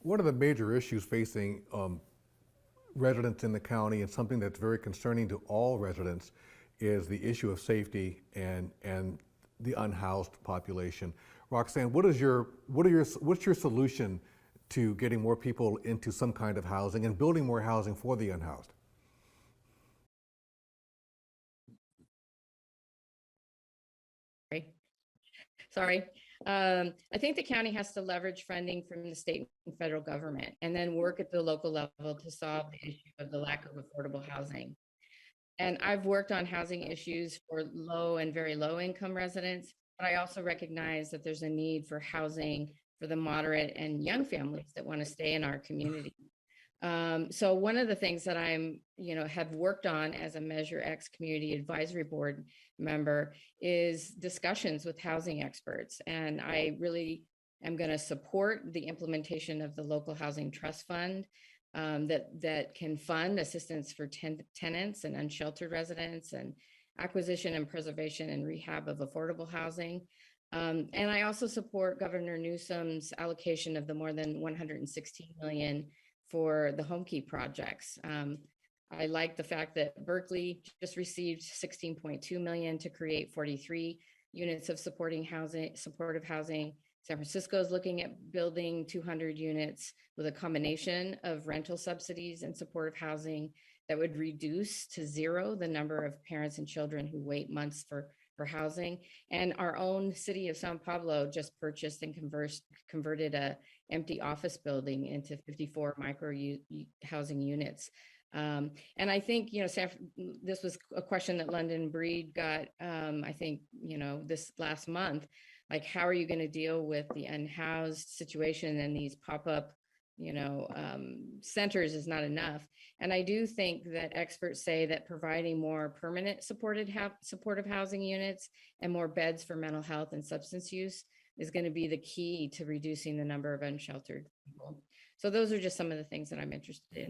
One of the major issues facing residents in the county, and something that's very concerning to all residents, is the issue of safety and the unhoused population. Roxanne, what's your solution to getting more people into some kind of housing and building more housing for the unhoused? Sorry. I think the county has to leverage funding from the state and federal government and then work at the local level to solve the issue of the lack of affordable housing. And I've worked on housing issues for low and very low income residents, but I also recognize that there's a need for housing for the moderate and young families that want to stay in our community. So one of the things that have worked on as a Measure X Community Advisory Board member is discussions with housing experts. And I really am going to support the implementation of the local housing trust fund that can fund assistance for tenants and unsheltered residents, and acquisition and preservation and rehab of affordable housing. And I also support Governor Newsom's allocation of the more than 116 million for the Homekey projects. I like the fact that Berkeley just received 16.2 million to create 43 units of supportive housing. San Francisco is looking at building 200 units with a combination of rental subsidies and supportive housing that would reduce to zero the number of parents and children who wait months for housing. And our own city of Sao Paulo just purchased and converted a empty office building into 54 micro housing units. And I think, this was a question that London Breed got, I think, this last month, like, how are you going to deal with the unhoused situation, and these pop-up, centers is not enough. And I do think that experts say that providing more permanent supportive housing units and more beds for mental health and substance use is going to be the key to reducing the number of unsheltered people. So those are just some of the things that I'm interested in.